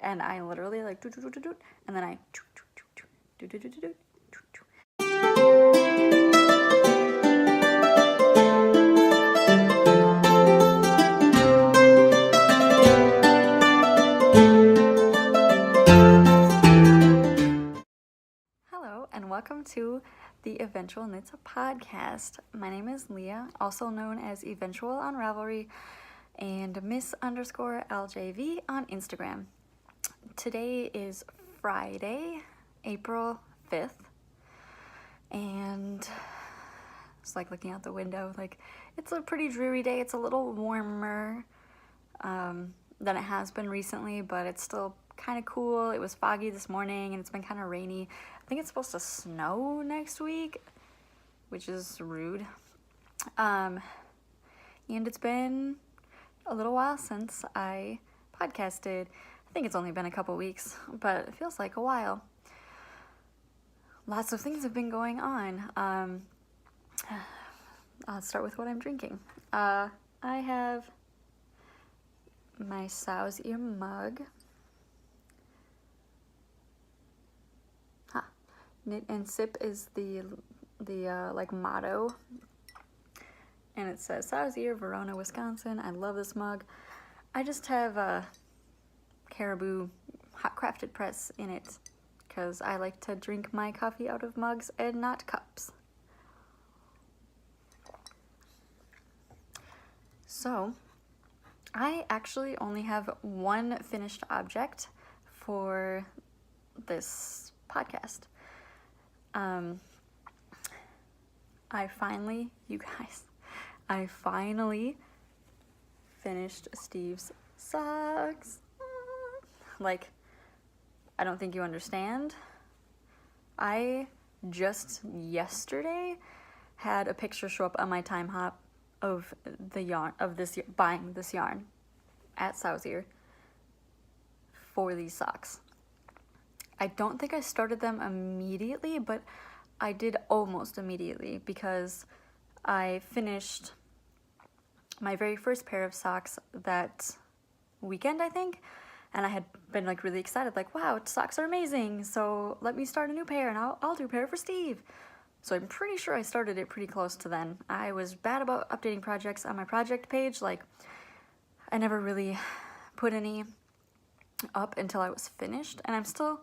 and I literally like do do do do do, and then I do do do do do do do do. Hello, and welcome to the Eventual Knits podcast. My name is Leah, also known as Eventual on Ravelry and Miss_LJV on Instagram. Today is Friday, April 5th, and it's like looking out the window, like it's a pretty dreary day. It's a little warmer than it has been recently, but it's still kind of cool. It was foggy this morning and it's been kind of rainy. I think it's supposed to snow next week, which is rude. And it's been a little while since I podcasted. I think it's only been a couple weeks, but it feels like a while. Lots of things have been going on. I'll start with what I'm drinking. I have my sow's ear mug. Knit and sip is the like motto, and it says Sow's Ear, Verona, Wisconsin. I love this mug. I just have a Caribou hot crafted press in it because I like to drink my coffee out of mugs and not cups. So I actually only have one finished object for this podcast. I finally finished Steve's socks. Like, I don't think you understand. I just yesterday had a picture show up on my time hop of the yarn, of this, buying this yarn at Sow's Ear for these socks. I don't think I started them immediately, but I did almost immediately because I finished my very first pair of socks that weekend, I think, and I had been like really excited, like, wow, socks are amazing, so let me start a new pair and I'll do a pair for Steve. So I'm pretty sure I started it pretty close to then. I was bad about updating projects on my project page. Like, I never really put any up until I was finished, and I'm still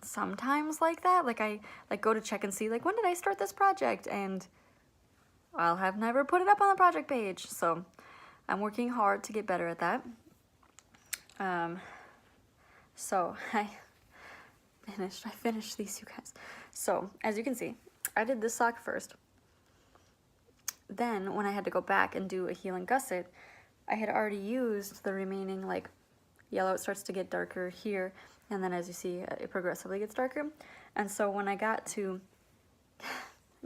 sometimes like that. Like, I go to check and see, like, when did I start this project, and I'll have never put it up on the project page. So I'm working hard to get better at that. So I finished these, you guys. So as you can see, I did this sock first. Then when I had to go back and do a heel and gusset, I had already used the remaining like yellow. It starts to get darker here, and then as you see, it progressively gets darker. And so when I got to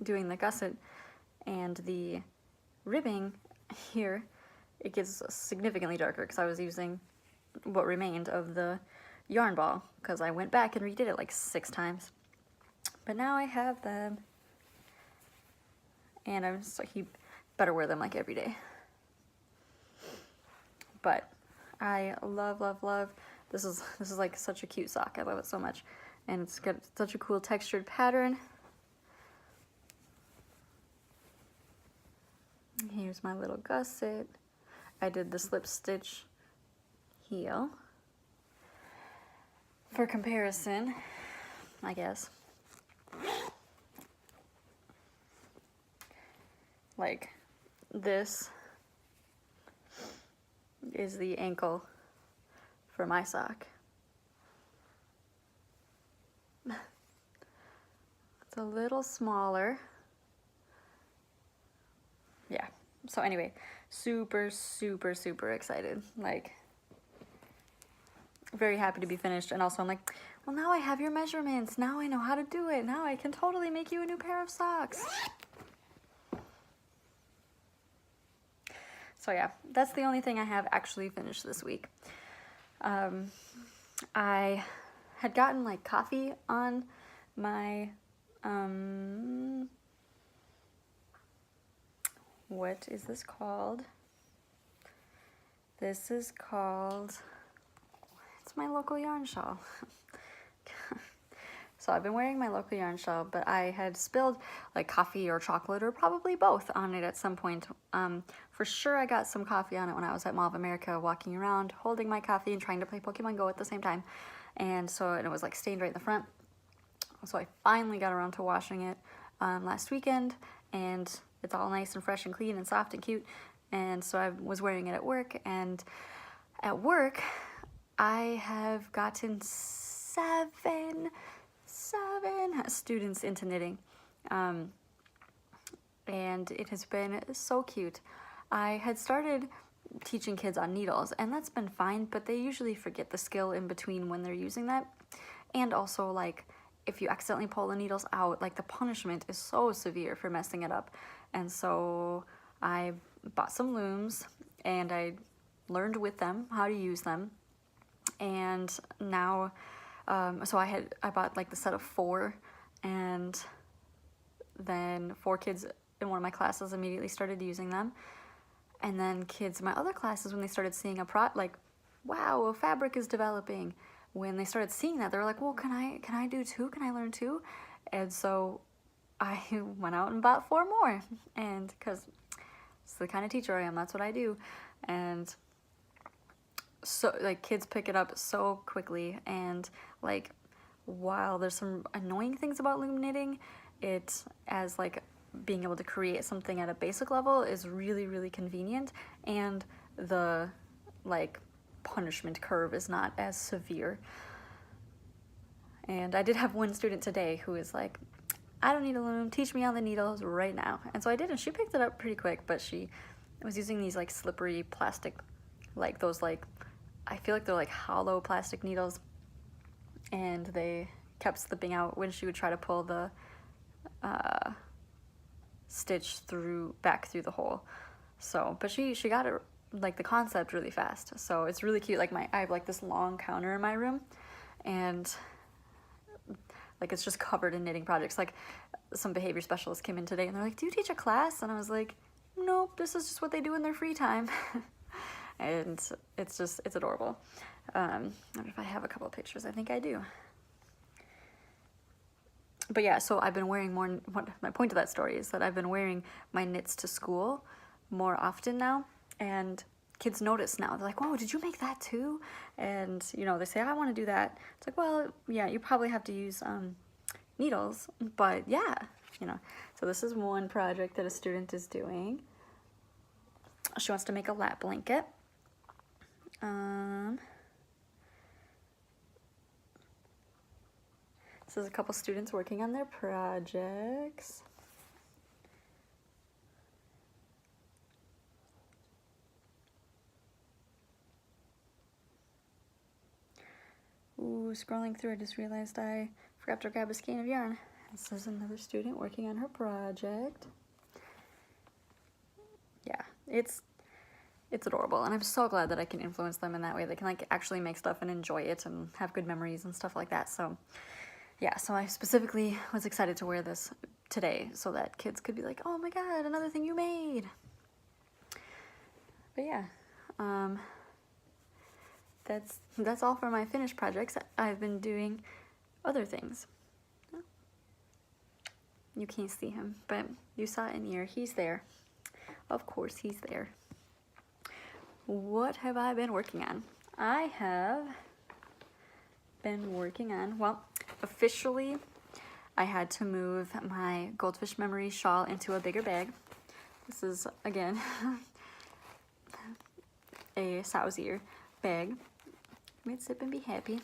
doing the gusset and the ribbing here, it gets significantly darker because I was using what remained of the yarn ball, because I went back and redid it like 6 times. But now I have them, and I'm just like, you better wear them like every day. But I love, love, love. This is like such a cute sock. I love it so much, and it's got such a cool textured pattern. Here's my little gusset. I did the slip stitch heel for comparison, I guess. Like, this is the ankle for my sock. It's a little smaller. Yeah, so anyway, super, super, super excited. Like, very happy to be finished. And also I'm like, well, now I have your measurements. Now I know how to do it. Now I can totally make you a new pair of socks. So yeah, that's the only thing I have actually finished this week. I had gotten like coffee on my, what is this called? This is called, it's my local yarn shawl. So I've been wearing my local yarn shawl, but I had spilled like coffee or chocolate or probably both on it at some point. For sure I got some coffee on it when I was at Mall of America walking around holding my coffee and trying to play Pokemon Go at the same time. And it was like stained right in the front. So I finally got around to washing it last weekend, and it's all nice and fresh and clean and soft and cute. And so I was wearing it at work, and at work I have gotten seven students into knitting, and it has been so cute. I had started teaching kids on needles, and that's been fine, but they usually forget the skill in between when they're using that. And also, like, if you accidentally pull the needles out, like, the punishment is so severe for messing it up. And so I bought some looms, and I learned with them how to use them. And now, so I bought like the set of 4, and then 4 kids in one of my classes immediately started using them. And then kids in my other classes, when they started seeing wow, a fabric is developing. When they started seeing that, they were like, well, can I do too? Can I learn too? And so I went out and bought 4 more. And because it's the kind of teacher I am, that's what I do. And so, like, kids pick it up so quickly. And, like, while there's some annoying things about loom knitting, it, as, like, being able to create something at a basic level is really, really convenient. And the, like, punishment curve is not as severe. And I did have one student today who was like, I don't need a loom, teach me on the needles right now. And so I did, and she picked it up pretty quick, but she was using these like slippery plastic, like those, like, I feel like they're like hollow plastic needles, and they kept slipping out when she would try to pull the stitch back through the hole. So, but she got it, like, the concept really fast. So it's really cute. Like, I have like this long counter in my room, and like it's just covered in knitting projects. Like, some behavior specialists came in today and they're like, do you teach a class? And I was like, nope, this is just what they do in their free time. And it's adorable. I wonder if I have a couple of pictures. I think I do. But yeah, so I've been wearing more, my point of that story is that I've been wearing my knits to school more often now, and kids notice now. They're like, whoa, did you make that too? And, you know, they say, I want to do that. It's like, well, yeah, you probably have to use needles, but yeah, you know. So this is one project that a student is doing. She wants to make a lap blanket. This is a couple students working on their projects. Ooh, scrolling through, I just realized I forgot to grab a skein of yarn. This is another student working on her project. Yeah, it's adorable, and I'm so glad that I can influence them in that way. They can, like, actually make stuff and enjoy it and have good memories and stuff like that. So yeah, so I specifically was excited to wear this today so that kids could be like, oh my god, another thing you made. But yeah, that's all for my finished projects. I've been doing other things. You can't see him, but you saw in here. He's there. Of course, he's there. What have I been working on? I have been working on, well, officially, I had to move my Goldfish Memories shawl into a bigger bag. This is, again, a sow's ear bag. Made sip and be happy.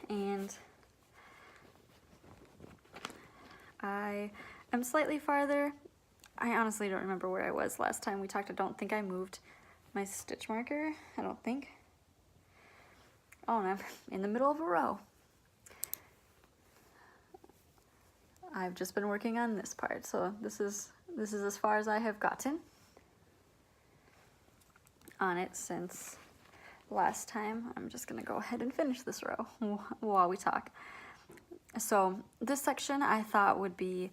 And I am slightly farther. I honestly don't remember where I was last time we talked. I don't think I moved my stitch marker. I don't think. Oh, and I'm in the middle of a row. I've just been working on this part, so this is as far as I have gotten on it since last time. I'm just gonna go ahead and finish this row while we talk. So this section I thought would be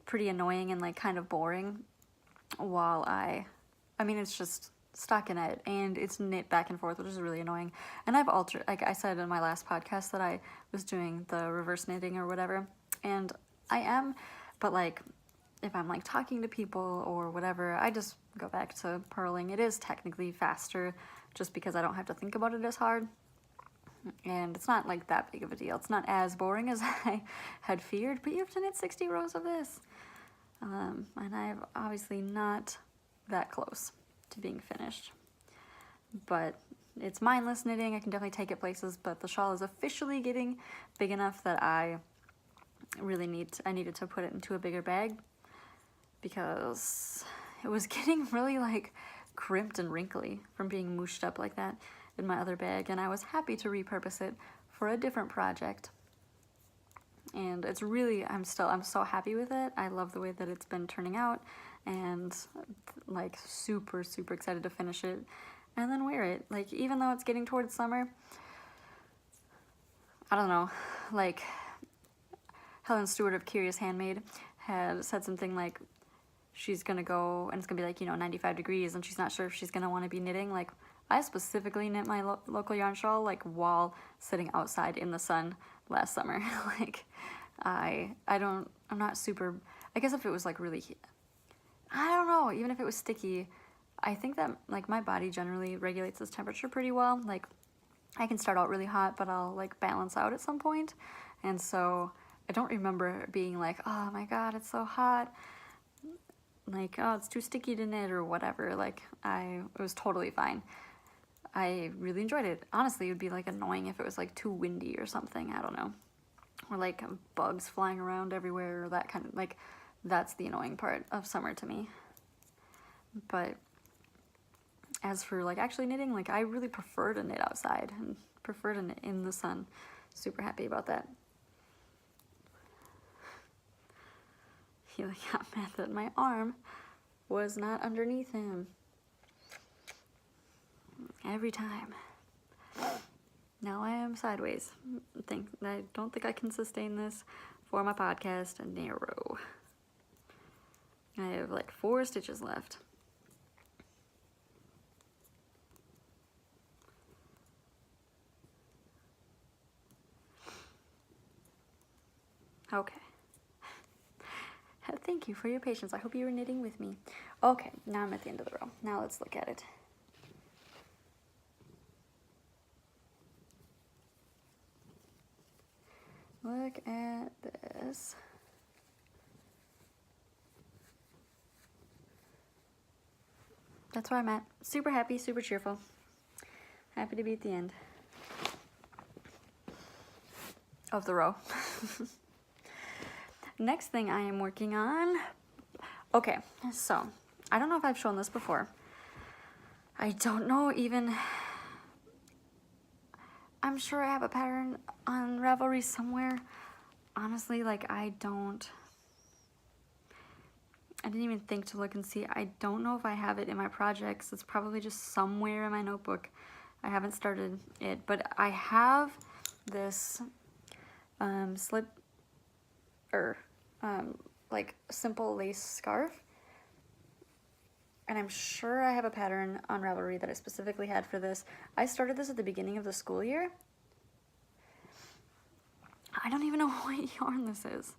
pretty annoying and, like, kind of boring while I mean, it's just stockinette, and it's knit back and forth, which is really annoying. And I've altered, like I said in my last podcast, that I was doing the reverse knitting or whatever, and I am, but like if I'm like talking to people or whatever, I just go back to purling. It is technically faster just because I don't have to think about it as hard, and it's not like that big of a deal. It's not as boring as I had feared, but you have to knit 60 rows of this, and I'm obviously not that close to being finished, but it's mindless knitting. I can definitely take it places, but the shawl is officially getting big enough that I needed to put it into a bigger bag, because it was getting really like crimped and wrinkly from being mooshed up like that in my other bag, and I was happy to repurpose it for a different project. And it's really, I'm so happy with it. I love the way that it's been turning out, and like super excited to finish it and then wear it. Like, even though it's getting towards summer, I don't know, like Helen Stewart of Curious Handmade had said something like she's gonna go and it's gonna be like, 95 degrees, and she's not sure if she's gonna want to be knitting. Like, I specifically knit my local yarn shawl like while sitting outside in the sun last summer. Like, I'm not super, I guess if it was like really, I don't know, even if it was sticky, I think that like my body generally regulates its temperature pretty well. Like, I can start out really hot, but I'll like balance out at some point. And so I don't remember being like, oh my God, it's so hot. Like, oh, it's too sticky to knit or whatever. Like, it was totally fine. I really enjoyed it. Honestly, it would be like annoying if it was like too windy or something. I don't know. Or like bugs flying around everywhere, or that kind of, like, that's the annoying part of summer to me. But as for like actually knitting, like, I really prefer to knit outside and prefer to knit in the sun. Super happy about that. He like got mad that my arm was not underneath him. Every time. Now I am sideways. I don't think I can sustain this for my podcast. Narrow. I have like 4 stitches left. Okay. Thank you for your patience. I hope you were knitting with me. Okay, now I'm at the end of the row. Now let's look at it. Look at this. That's where I'm at. Super happy, super cheerful. Happy to be at the end of the row. Next thing I am working on. Okay, so I don't know if I've shown this before. I don't know even. I'm sure I have a pattern on Ravelry somewhere. Honestly, like, I didn't even think to look and see. I don't know if I have it in my projects. It's probably just somewhere in my notebook. I haven't started it, but I have this slip or like simple lace scarf, and I'm sure I have a pattern on Ravelry that I specifically had for this. I started this at the beginning of the school year. I don't even know what yarn this is.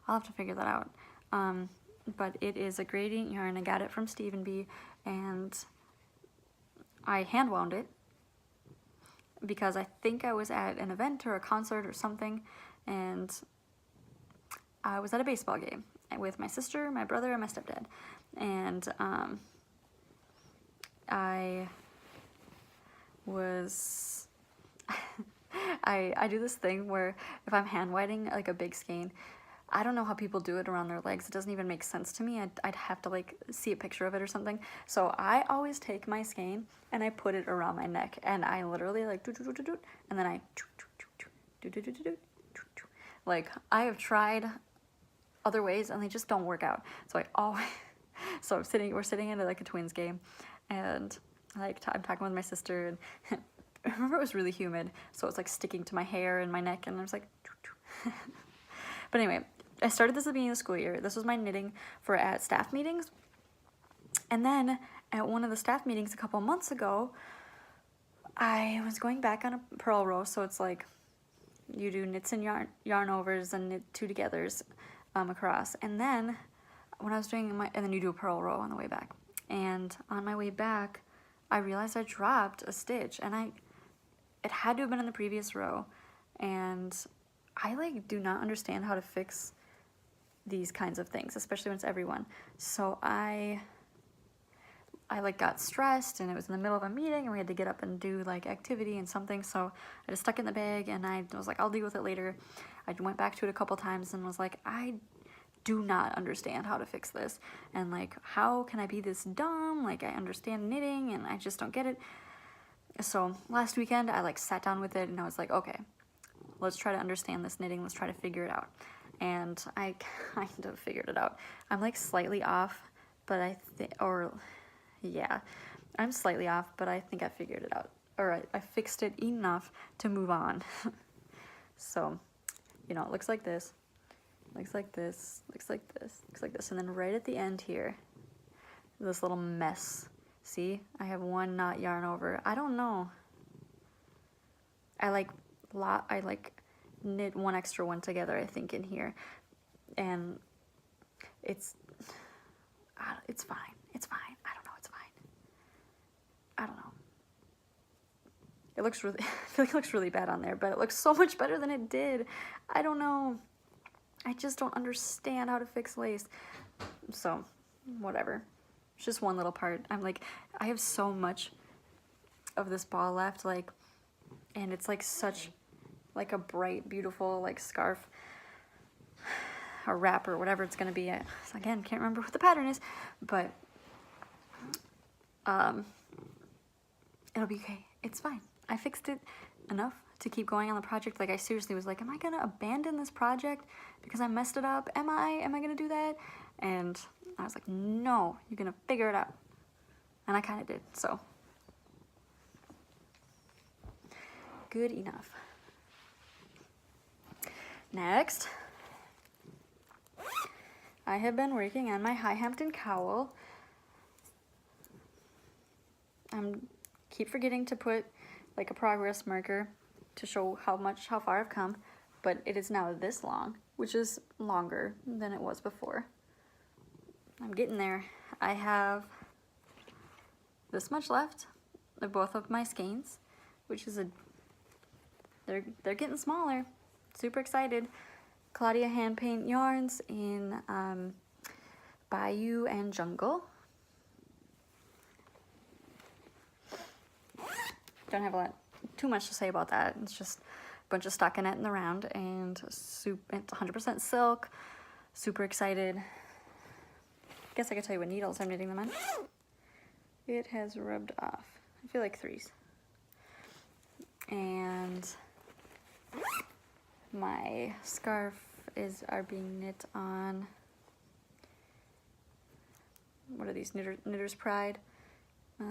I'll have to figure that out. But it is a gradient yarn. I got it from Stephen B, and I hand wound it because I think I was at an event or a concert or something, and I was at a baseball game with my sister, my brother, and my stepdad. And I was I do this thing where if I'm hand winding like a big skein, I don't know how people do it around their legs. It doesn't even make sense to me. I'd have to like see a picture of it or something. So I always take my skein and I put it around my neck, and I literally like and then I like, I have tried other ways and they just don't work out. So I always we're sitting in like a twins game, and like I'm talking with my sister, and I remember it was really humid, so it's like sticking to my hair and my neck, and I was like but anyway, I started this at the beginning of the school year. This was my knitting for at staff meetings, And then at one of the staff meetings a couple months ago, I was going back on a purl row, so it's like you do knits and yarn overs and knit 2 togethers across. And then when I was doing and then you do a purl row on the way back. And on my way back, I realized I dropped a stitch, and it had to have been in the previous row. And I like do not understand how to fix these kinds of things, especially when it's everyone. So I like got stressed, and it was in the middle of a meeting, and we had to get up and do like activity and something. So I just stuck it in the bag, and I was like, I'll deal with it later. I went back to it a couple times and was like, I do not understand how to fix this, and like, how can I be this dumb? Like, I understand knitting and I just don't get it. So last weekend I like sat down with it, and I was like, okay, let's try to understand this knitting, let's try to figure it out. And I kind of figured it out. I'm like slightly off, but I'm slightly off, but I think I figured it out. Or I fixed it enough to move on. So, you know, it looks like this, looks like this, looks like this, looks like this. And then right at the end here, this little mess. See, I have 1 knot yarn over. I don't know. I like knit 1 extra one together, I think, in here. And it's fine. It's fine. I don't know, it's fine. I don't know. It looks really, I feel like it looks really bad on there, but it looks so much better than it did. I don't know. I just don't understand how to fix lace. So, whatever. It's just one little part. I'm like, I have so much of this ball left, like, and it's like such, like a bright, beautiful, like scarf, or wrapper, whatever it's gonna be. So again, can't remember what the pattern is, but it'll be okay. It's fine. I fixed it enough to keep going on the project. Like, I seriously was like, am I gonna abandon this project because I messed it up? Am I gonna do that? And I was like, no, you're gonna figure it out. And I kind of did, so. Good enough. Next, I have been working on my High Hampton cowl. Keep forgetting to put like a progress marker to show how far I've come, but it is now this long, which is longer than it was before. I'm getting there. I have this much left of both of my skeins, which is they're getting smaller. Super excited. Claudia hand paint yarns in Bayou and Jungle. Don't have too much to say about that. It's just a bunch of stockinette in the round, and it's 100% silk. Super excited. Guess I could tell you what needles I'm knitting them on. It has rubbed off. I feel like 3s. And my scarf are being knit on, what are these, Knitter's Pride? I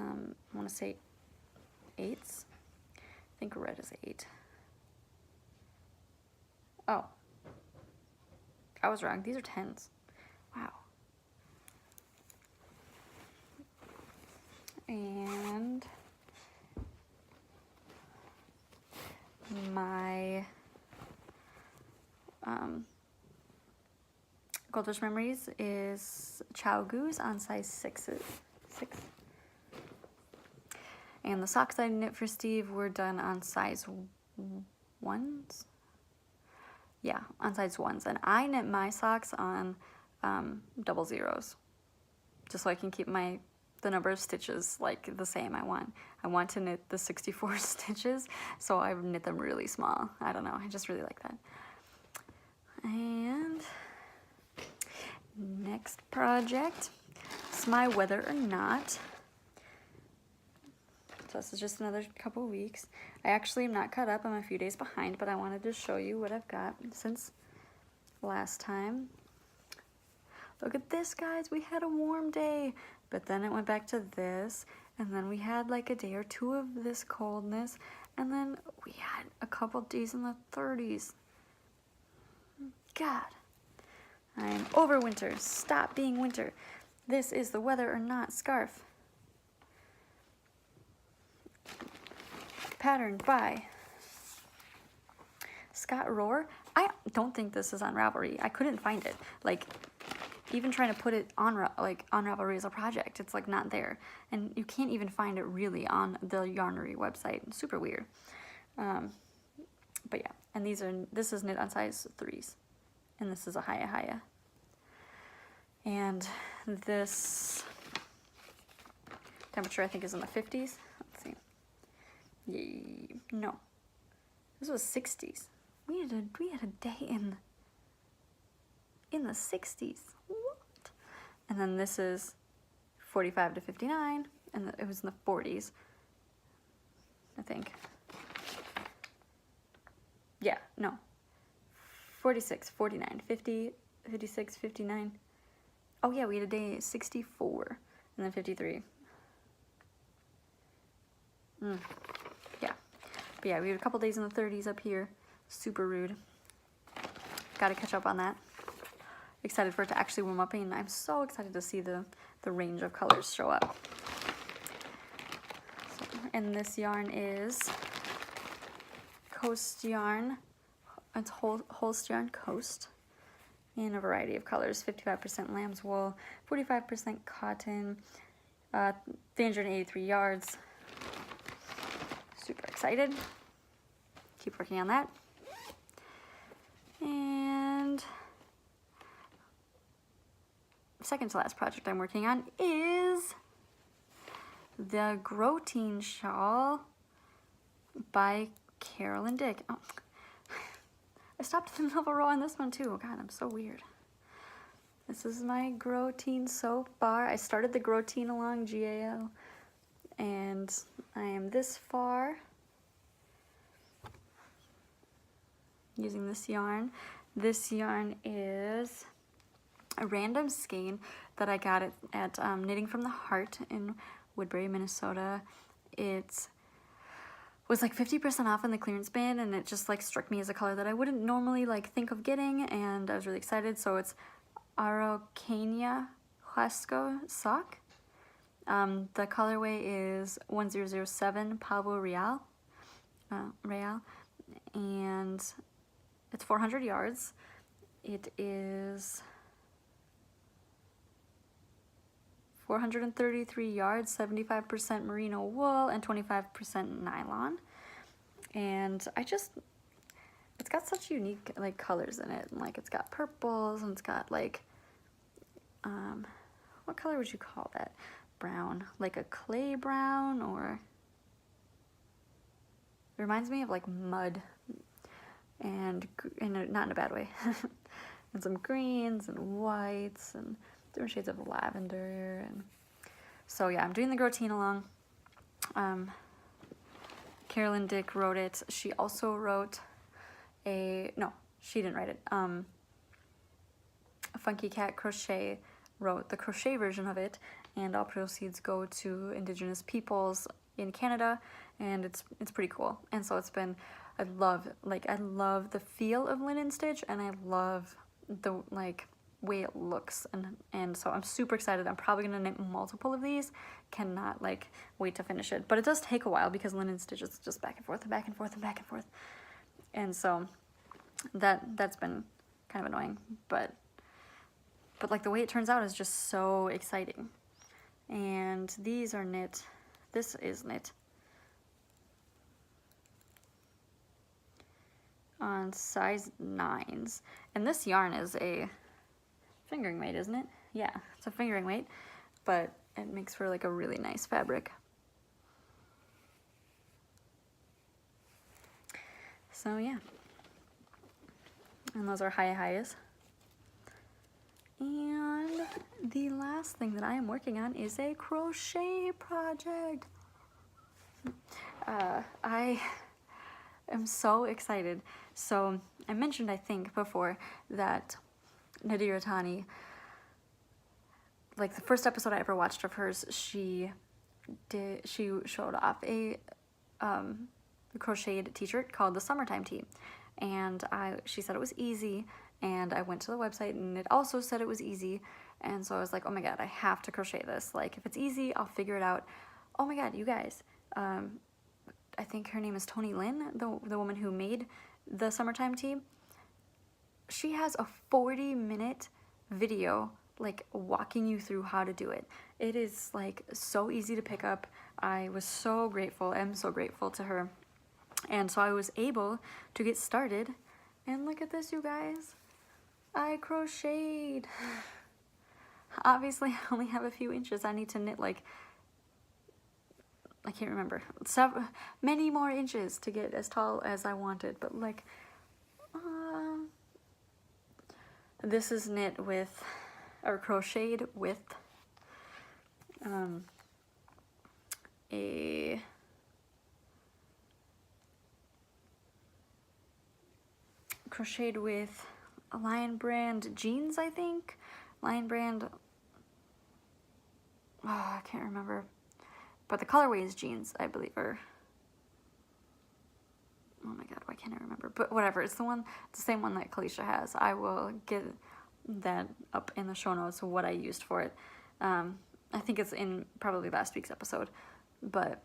want to say 8s. I think red is 8. Oh, I was wrong. These are 10s. Wow. And my Goldfish Memories is Chow Goose on size 6. And the socks I knit for Steve were done on size 1s. Yeah, on size 1s. And I knit my socks on 00s, just so I can keep the number of stitches like the same. I want to knit the 64 stitches, so I knit them really small. I don't know, I just really like that. And next project is my Whether or Not. So this is just another couple weeks. I actually am not caught up. I'm a few days behind, but I wanted to show you what I've got since last time. Look at this, guys. We had a warm day, but then it went back to this, and then we had like a day or 2 of this coldness, and then we had a couple days in the 30s. God, I'm over winter. Stop being winter. This is the Whether or Not scarf. Patterned by Scott Rohr. I don't think this is on Ravelry. I couldn't find it. Like, even trying to put it on Ravelry as a project, it's like not there. And you can't even find it really on the Yarnery website. Super weird. But yeah, and this is knit on size 3s. And this is a Haya. And this temperature I think is in the 50s. Let's see. Yay. No. This was 60s. We had a day in the 60s. What? And then this is 45 to 59, and it was in the 40s, I think. Yeah, no. 46, 49, 50, 56, 59. Oh yeah, we had a day 64, and then 53. Yeah. But yeah, we had a couple days in the 30s up here. Super rude. Gotta catch up on that. Excited for it to actually warm up, and I'm so excited to see the range of colors show up. So, and this yarn is Coast yarn. It's Holst yarn Coast in a variety of colors. 55% lamb's wool, 45% cotton, 383 yards. Super excited. Keep working on that. And second to last project I'm working on is the Groteen shawl by Carolyn Dick. Oh, I stopped in the middle row on this one too. Oh God, I'm so weird. This is my Groteen so far. I started the Groteen along GAO, and I am this far using this yarn. This yarn is a random skein that I got at Knitting from the Heart in Woodbury, Minnesota. It was like 50% off in the clearance bin, and it just like struck me as a color that I wouldn't normally like think of getting, and I was really excited. So it's Araucania Huasco sock. The colorway is 1007 Pavo Real, and it's 400 yards. It is 433 yards, 75% merino wool, and 25% nylon. And it's got such unique like colors in it. Like it's got purples, and it's got like, what color would you call that? Brown, like a clay brown, or it reminds me of like mud, and not in a bad way. And some greens and whites and different shades of lavender. And so yeah, I'm doing the Groteen along. Carolyn Dick wrote it. She also wrote no, she didn't write it. Funky Cat Crochet wrote the crochet version of it, and all proceeds go to Indigenous peoples in Canada, and it's pretty cool. And so it's been, I love the feel of linen stitch, and I love the like way it looks, and so I'm super excited. I'm probably gonna knit multiple of these. Cannot like wait to finish it, but it does take a while because linen stitch is just back and forth and back and forth and back and forth, and so that's been kind of annoying, but like the way it turns out is just so exciting. And these are knit, this is knit on size 9s, and this yarn is a fingering weight, isn't it? Yeah, it's a fingering weight, but it makes for like a really nice fabric. So yeah, and those are Hayas. And the last thing that I am working on is a crochet project. I am so excited. So I mentioned, I think before, that Nadira Tani, like the first episode I ever watched of hers, she showed off a crocheted t-shirt called the Summertime Tee, and she said it was easy, and I went to the website and it also said it was easy, And so I was like, oh my god, I have to crochet this. Like, if it's easy, I'll figure it out. Oh my god, you guys, I think her name is Tony Lynn, the woman who made the summertime tea. She has a 40-minute video like walking you through how to do it. It is like so easy to pick up. I was so grateful, I'm so grateful to her. And so I was able to get started, and look at this, you guys. I crocheted. Obviously I only have a few inches. I need to knit like, I can't remember, many more inches to get as tall as I wanted, but like, this is knit with, or crocheted with, a crocheted with a Lion Brand jeans, I think. Lion Brand, oh, I can't remember. But the colorway is jeans, I believe, or, oh my god, why can't I remember? But whatever, it's the same one that Kalisha has. I will get that up in the show notes of what I used for it. I think it's in probably last week's episode, but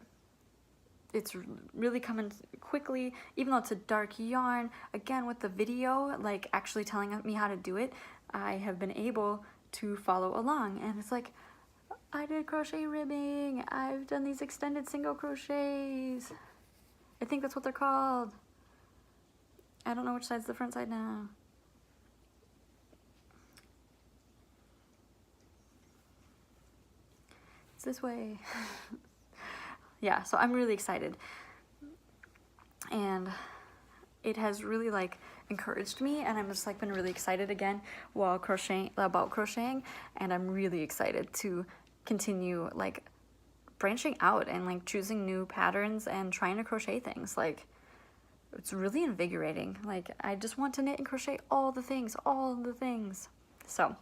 it's really coming quickly, even though it's a dark yarn. Again, with the video, like actually telling me how to do it, I have been able to follow along, and it's like, I did crochet ribbing, I've done these extended single crochets. I think that's what they're called. I don't know which side's the front side now. It's this way. Yeah, so I'm really excited. And it has really like encouraged me, and I'm just like been really excited again while about crocheting, and I'm really excited to continue like branching out and like choosing new patterns and trying to crochet things. Like, it's really invigorating. Like, I just want to knit and crochet all the things. So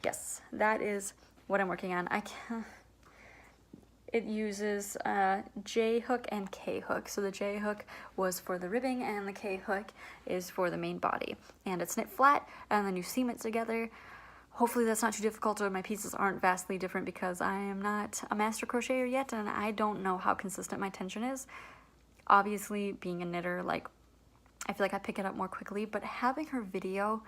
yes, that is what I'm working on. It uses J hook and K hook. So the J hook was for the ribbing, and the K hook is for the main body. And it's knit flat, and then you seam it together. Hopefully that's not too difficult, or my pieces aren't vastly different, because I am not a master crocheter yet, and I don't know how consistent my tension is. Obviously, being a knitter, like, I feel like I pick it up more quickly, but having her video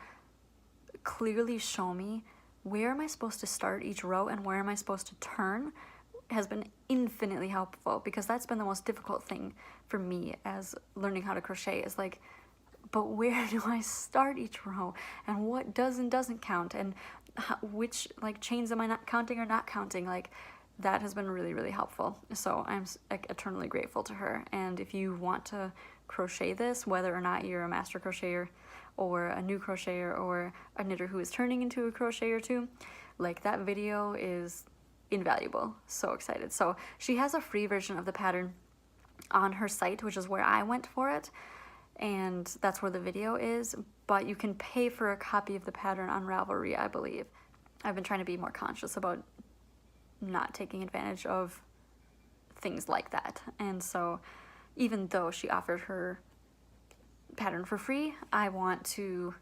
clearly show me where am I supposed to start each row and where am I supposed to turn has been infinitely helpful, because that's been the most difficult thing for me as learning how to crochet, is like, but where do I start each row, and what does and doesn't count, and which like chains am I not counting or not counting? Like, that has been really, really helpful. So I'm like eternally grateful to her. And if you want to crochet this, whether or not you're a master crocheter or a new crocheter or a knitter who is turning into a crocheter too, like, that video is invaluable. So excited. So she has a free version of the pattern on her site, which is where I went for it, and that's where the video is, but you can pay for a copy of the pattern on Ravelry, I believe. I've been trying to be more conscious about not taking advantage of things like that, and so even though she offered her pattern for free, I want to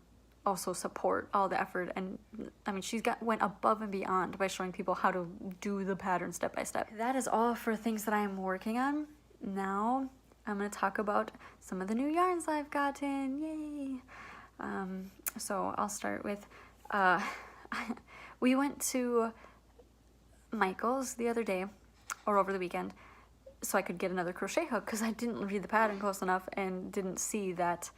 also support all the effort. And I mean, went above and beyond by showing people how to do the pattern step by step. That is all for things that I am working on. Now I'm going to talk about some of the new yarns I've gotten. Yay! So I'll start with, we went to Michael's the other day, or over the weekend, so I could get another crochet hook, because I didn't read the pattern close enough and didn't see that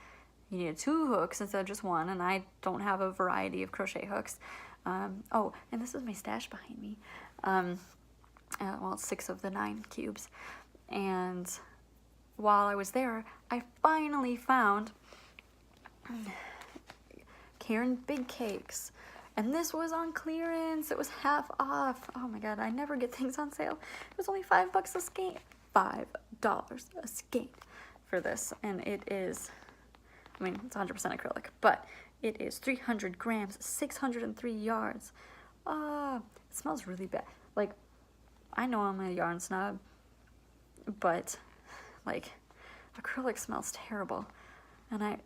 you needed 2 hooks instead of just 1, and I don't have a variety of crochet hooks. Oh, and this is my stash behind me. Well, it's 6 of the 9 cubes. And while I was there, I finally found Karen Big Cakes. And this was on clearance. It was half off. Oh my god, I never get things on sale. It was only $5 a skein. $5 a skein for this. And it is, I mean, it's 100% acrylic, but it is 300 grams, 603 yards. It smells really bad. Like, I know I'm a yarn snob, but like, acrylic smells terrible. And I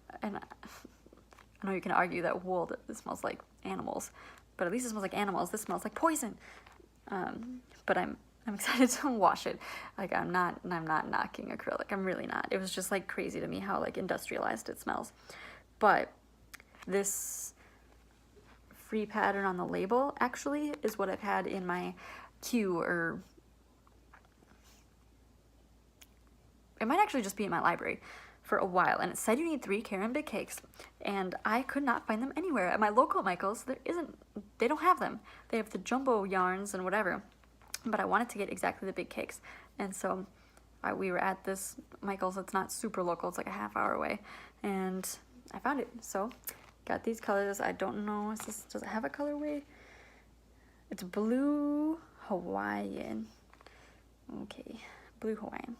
know you can argue that wool, that it smells like animals, but at least it smells like animals. This smells like poison. But I'm excited to wash it. Like I'm not knocking acrylic. I'm really not. It was just like crazy to me how like industrialized it smells. But this free pattern on the label actually is what I've had in my queue, or it might actually just be in my library for a while, and it said you need 3 Karen Big Cakes, and I could not find them anywhere. At my local Michael's, they don't have them. They have the jumbo yarns and whatever, but I wanted to get exactly the big cakes, and so we were at this Michael's that's not super local, it's like a half-hour away, and I found it. So got these colors. I don't know, does it have a colorway? It's blue Hawaiian. Okay, blue Hawaiian.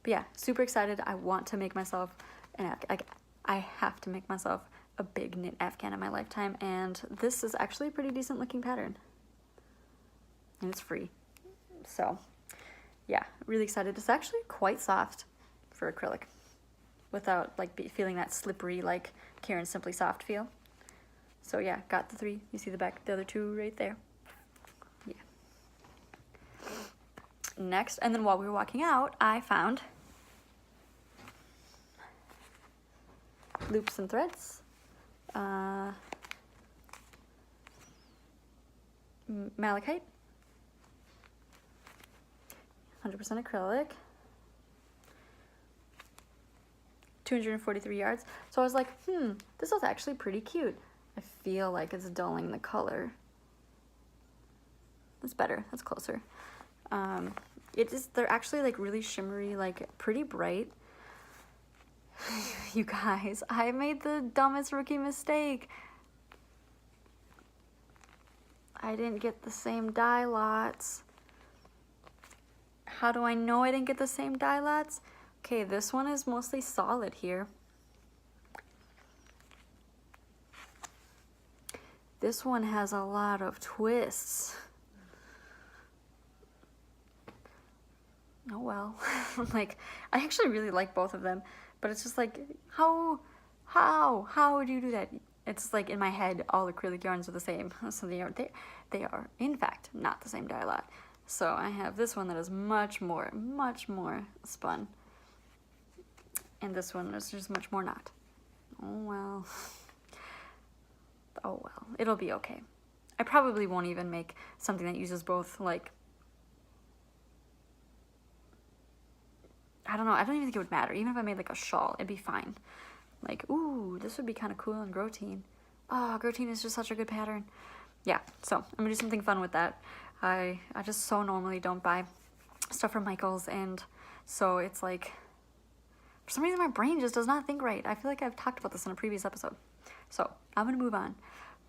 But yeah, super excited. I want to make myself I have to make myself a big knit Afghan in my lifetime, and this is actually a pretty decent looking pattern, and it's free. So yeah, really excited. It's actually quite soft for acrylic without like feeling that slippery like Karen Simply Soft feel. So yeah, got the 3. You see the back, the other 2 right there. Yeah. Next, and then while we were walking out, I found loops and threads, malachite, 100% acrylic, 243 yards. So I was like, this is actually pretty cute. I feel like it's dulling the color. That's better, that's closer. They're actually like really shimmery, like pretty bright. You guys, I made the dumbest rookie mistake. I didn't get the same dye lots. How do I know I didn't get the same dye lots? Okay, this one is mostly solid here. This one has a lot of twists. Oh well. Like, I actually really like both of them, but it's just like, how would you do that? It's like in my head, all acrylic yarns are the same. So they are in fact not the same dye lot. So I have this one that is much more spun, and this one is just much more not. Oh well. Oh well, it'll be okay. I probably won't even make something that uses both, like, I don't know, I don't even think it would matter. Even if I made like a shawl, it'd be fine. Like, ooh, this would be kind of cool in Grow Teen. Oh, Grow Teen is just such a good pattern. Yeah, so I'm gonna do something fun with that. I just so normally don't buy stuff from Michael's, and so it's like, for some reason my brain just does not think right. I feel like I've talked about this in a previous episode. So I'm gonna move on.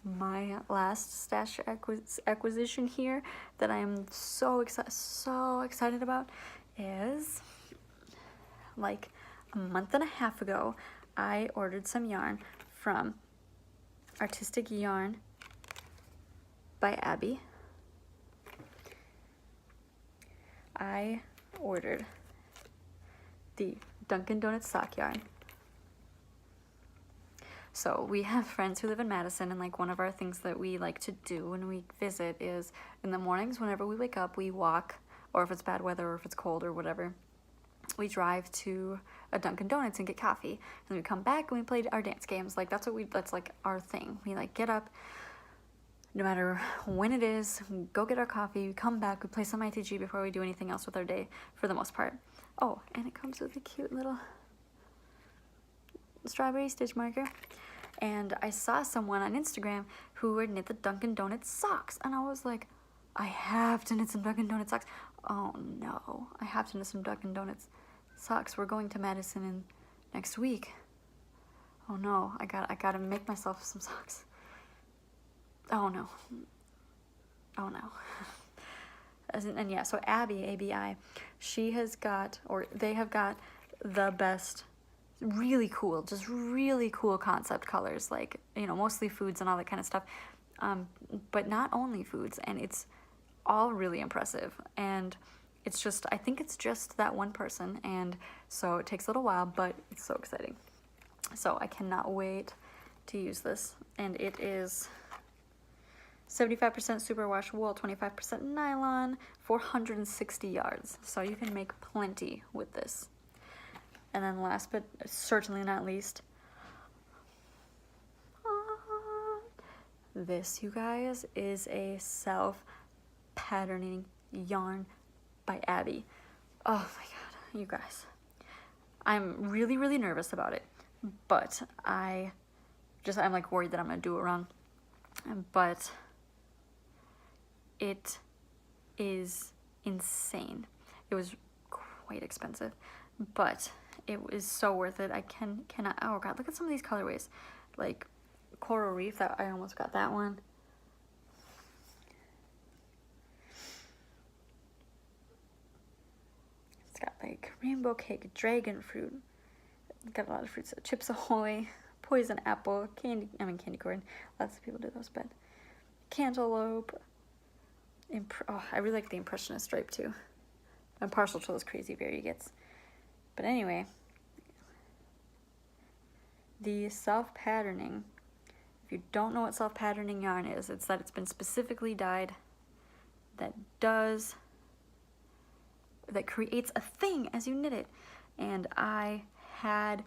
My last stash acquisition here that I am so excited about is, like a month and a half ago, I ordered some yarn from Artistic Yarn by Abby. I ordered the Dunkin' Donuts sock yarn. So we have friends who live in Madison, and like one of our things that we like to do when we visit is in the mornings, whenever we wake up, we walk, or if it's bad weather or if it's cold or whatever, we drive to a Dunkin' Donuts and get coffee, and we come back and we play our dance games. Like that's like our thing. We like get up, no matter when it is, we go get our coffee, we come back, we play some ITG before we do anything else with our day for the most part. Oh, and it comes with a cute little strawberry stitch marker. And I saw someone on Instagram who would knit the Dunkin' Donuts socks, and I was like, I have to knit some Dunkin' Donuts socks. Oh no, I have to knit some Dunkin' Donuts socks. We're going to Madison in next week. Oh no, I gotta make myself some socks. Oh no. Oh no. And yeah, so Abby, ABI, she has got, or they have got the best, really cool, just really cool concept colors, like, you know, mostly foods and all that kind of stuff, but not only foods, and it's all really impressive. And it's just, I think it's just that one person, and so it takes a little while, but it's so exciting. So I cannot wait to use this, and it is 75% superwash wool, 25% nylon, 460 yards. So you can make plenty with this. And then last but certainly not least, this, you guys, is a self-patterning yarn by Abby. Oh my god, you guys. I'm really, really nervous about it, but I'm like worried that I'm gonna do it wrong. But it is insane. It was quite expensive, but it was so worth it. I cannot, oh god, look at some of these colorways. Like Coral Reef, that I almost got that one. It's got like rainbow cake, dragon fruit. Got a lot of fruits. Chips Ahoy, poison apple, candy corn. Lots of people do those, but cantaloupe. Oh, I really like the impressionist stripe too. I'm partial to those crazy variegates. But anyway, the self-patterning. If you don't know what self-patterning yarn is, it's that it's been specifically dyed that creates a thing as you knit it. And I had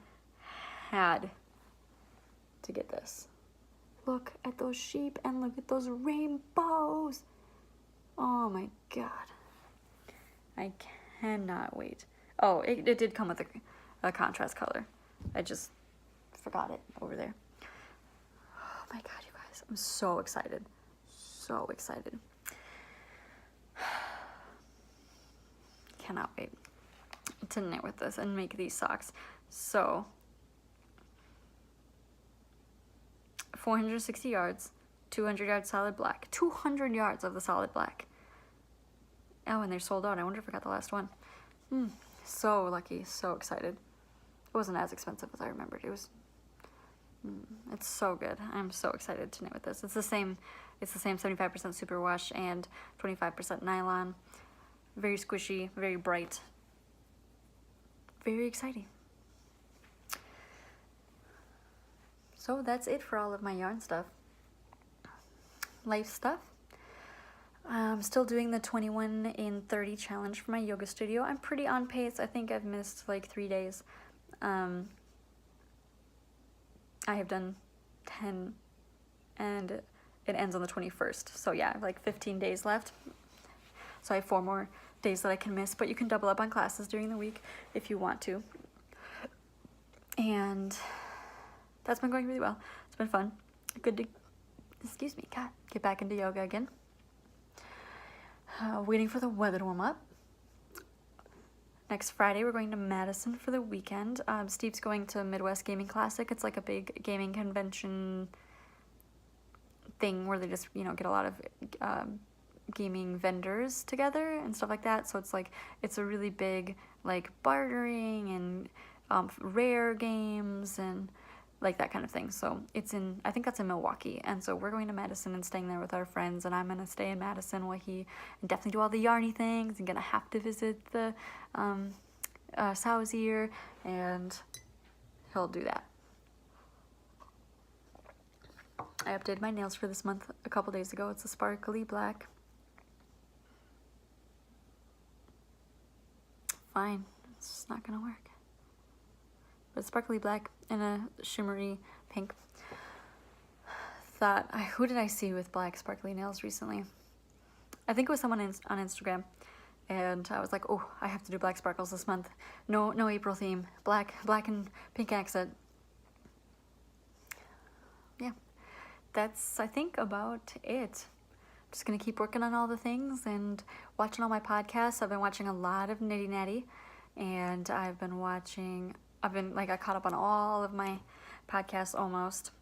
to get this. Look at those sheep and look at those rainbows. Oh my god. I cannot wait. Oh, it did come with a contrast color. I just forgot it over there. Oh my god, you guys. I'm so excited. So excited. Cannot wait to knit with this and make these socks. So 460 yards, 200 yards solid black, 200 yards of the solid black. Oh, and they're sold out. I wonder if I got the last one. So lucky, so excited. It wasn't as expensive as I remembered. It was. It's so good. I'm so excited to knit with this. It's the same 75% superwash and 25% nylon. Very squishy, very bright. Very exciting. So that's it for all of my yarn stuff. Life stuff. I'm still doing the 21 in 30 challenge for my yoga studio. I'm pretty on pace. I think I've missed like 3 days. I have done 10 and it ends on the 21st. So yeah, I have like 15 days left. So I have 4 more days that I can miss, but you can double up on classes during the week if you want to. And that's been going really well. It's been fun. Good to, excuse me, God, get back into yoga again. Waiting for the weather to warm up. Next Friday, we're going to Madison for the weekend. Steve's going to Midwest Gaming Classic. It's like a big gaming convention thing where they just, get a lot of gaming vendors together and stuff like that. So it's like, it's a really big, like, bartering and rare games and like that kind of thing. So it's I think that's in Milwaukee. And so we're going to Madison and staying there with our friends, and I'm going to stay in Madison while he definitely do all the yarny things and gonna have to visit the sow's ear, and he'll do that. I updated my nails for this month a couple days ago. It's a sparkly black. Fine, it's just not gonna work. But sparkly black and a shimmery pink. Who did I see with black sparkly nails recently? I think it was someone on Instagram, and I was like, oh, I have to do black sparkles this month. No April theme. Black and pink accent. Yeah, that's I think about it. Just gonna keep working on all the things and watching all my podcasts. I've been watching a lot of Nitty Natty, and I caught up on all of my podcasts almost.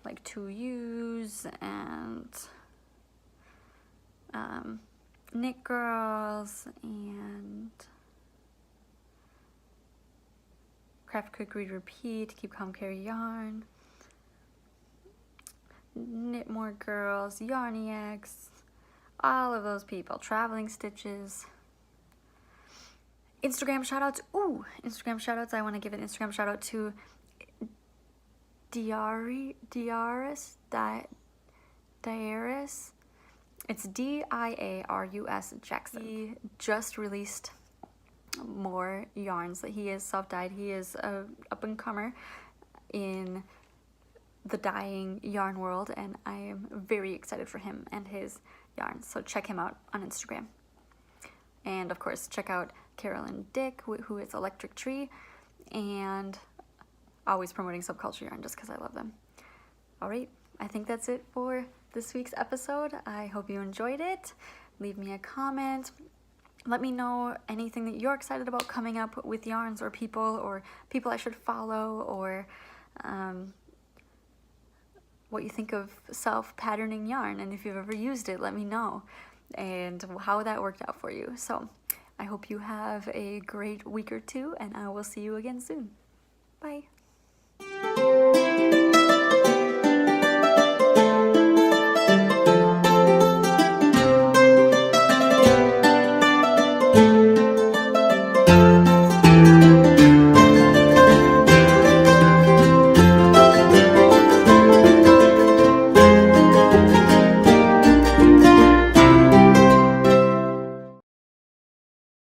Like 2U's and Knit Girls and Craft, Cook, Read, Repeat, Keep Calm, Carry Yarn, Knit More Girls, Yarniacs, all of those people, Traveling Stitches. Instagram shoutouts. Ooh, Instagram shoutouts. I want to give an Instagram shoutout to Diarus. It's Diarus Jackson. He just released more yarns that he is self-dyed. He is a up-and-comer in the dyeing yarn world, and I am very excited for him and his yarns. So check him out on Instagram. And of course, check out Carolyn Dick, who is Electric Tree, and always promoting subculture yarn just because I love them. All right, I think that's it for this week's episode. I hope you enjoyed it. Leave me a comment. Let me know anything that you're excited about coming up with yarns, or people I should follow, or what you think of self-patterning yarn, and if you've ever used it, let me know, and how that worked out for you. So I hope you have a great week or two, and I will see you again soon. Bye.